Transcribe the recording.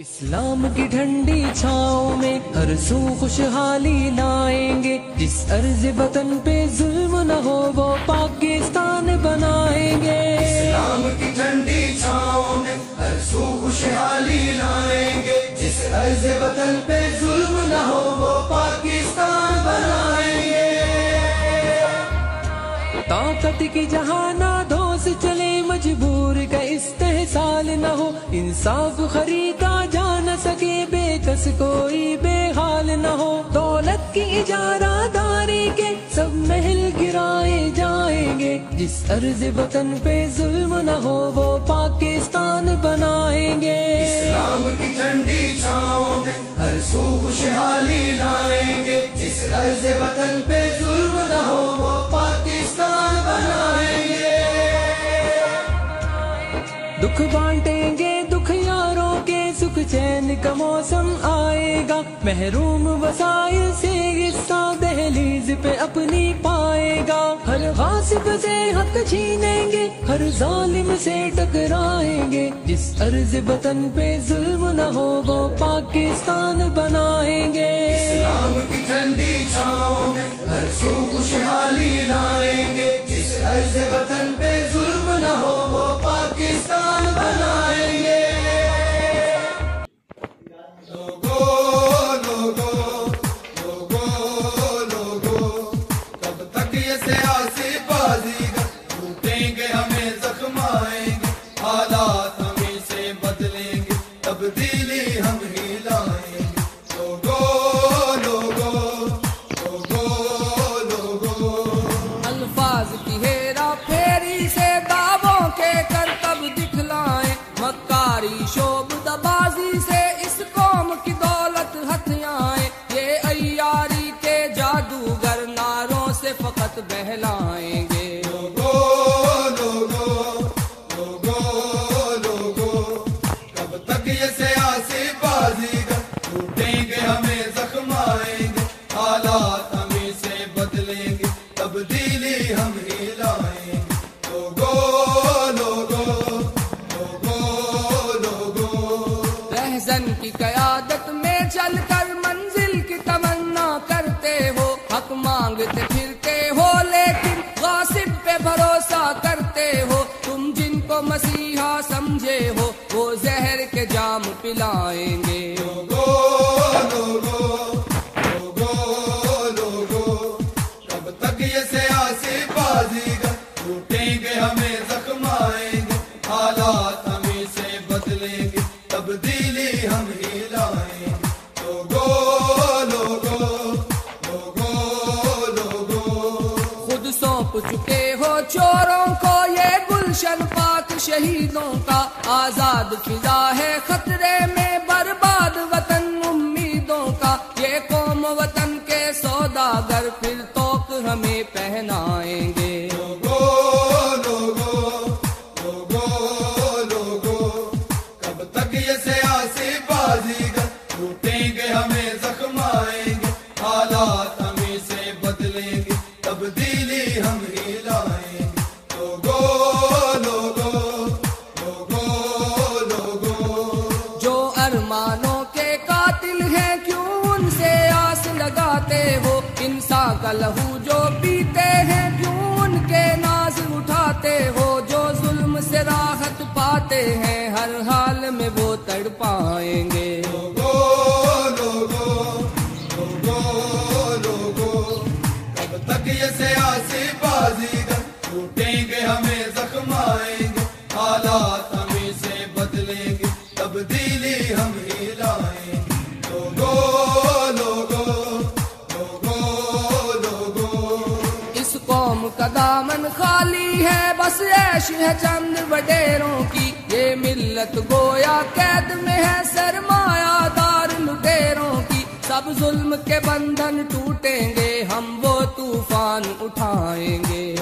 اسلام کی ٹھنڈی چھاؤں میں ہر سو خوشحالی لائیں گے، جس ارض وطن پہ ظلم نہ ہو وہ پاکستان بنائیں گے۔ اسلام کی ٹھنڈی چھاؤں میں ہر سو خوشحالی لائیں گے، جس ارض وطن پہ ظلم نہ ہو وہ پاکستان بنائیں گے۔ طاقت کی جہاں دوست چلے، مجبور کا استحصال نہ ہو، انصاف خریدا جا نہ سکے، بے کس کوئی بے حال نہ ہو۔ دولت کی اجارہ داری کے سب محل گرائے جائیں گے، جس ارض وطن پہ ظلم نہ ہو وہ پاکستان بنائیں گے۔ اسلام کی ٹھنڈی چھاؤں میں ہر سو خوشحالی لائیں گے، جس ارض وطن پہ ظلم نہ ہو وہ پاکستان بنائیں گے۔ دکھ بانٹیں گے دکھ یاروں کے، سکھ چین کا موسم آئے گا، محروم وسائل سے حصہ دہلیز پہ اپنی پائے گا۔ ہر غاصب سے حق چھینیں گے، ہر ظالم سے ٹکرائیں گے، جس ارض وطن پہ ظلم نہ ہو وہ پاکستان بنائیں گے۔ اسلام کی ٹھنڈی چھاؤں میں ہر سو خوشحالی لائیں گے، جس ارض وطن پہ ظلم نہ ہو وہ پاکستان بنائیں گے۔ کب تک یہ سیاسی بازیگر لوٹیں گے، ہمیں زخم آئیں گے، حالات ہمیں سے بدلیں گے، تبدیلی ہم ہی لائیں گے۔ الفاظ کی ہیرا پھیری سے دعووں کے کرتب دکھلائیں، مکاری شعبدہ بازی سے اس قوم کی دولت ہتھیائیں، یہ عیاری کے جادوگر ناروں سے فقط بہلائیں گے۔ کب تک یہ سیاسی بازیگر لوٹیں گے، ہمیں زخم آئیں گے، حالات ہمیں سے بدلیں گے، تبدیلی ہم ہی لائیں گے۔ رہزن کی قیادت میں چل کر منزل کی تمنا کرتے ہو، حق مانگتے پھرتے ہو لیکن غاصب پہ بھروسہ کرتے ہو۔ تم جن کو مسیحا سمجھے ہو وہ زہر کے جام پلائیں گے۔ کب تک یہ سیاسی بازیگر لوٹیں گے، ہمیں زخم آئیں گے، حالات ہمیں سے بدلیں گے، تبدیلی ہم ہی لائیں گے۔ خود سونپ چکے ہو چوروں کو یہ گلشن پاک شہیدوں کا، آزاد فضا ہے خطرے میں، برباد وطن امیدوں کا، یہ قوم وطن کے سوداگر پھر توق ہمیں پہنائیں گے۔ کب تک یہ سیاسی بازیگر لوٹیں گے، ہمیں زخم آئیں گے، حالات ہمیں سے بدلیں گے، تبدیلی ہم ہی لائیں گے۔ جو ارمانوں کے قاتل ہیں کیوں ان سے آس لگاتے ہو، انسان کا لہو جو پیتے ہیں کیوں ان کے ناز اٹھاتے ہو، جو ظلم سے راحت پاتے ہیں ہر حال میں وہ تڑپائیں گے۔ کب تک یہ سیاسی بازیگر لوٹیں گے، ہمیں زخم آئیں گے، حالات ہمیں سے بدلیں گے، تبدیلی ہم ہی لائیں گے۔ اس قوم کا دامن خالی ہے، بس عیش ہے چند وڈیروں کی، یہ ملت گویا قید میں ہے سرمایہ دار لٹیروں کی، سب ظلم کے بندھن ٹوٹیں گے، ہم وہ طوفان اٹھائیں گے۔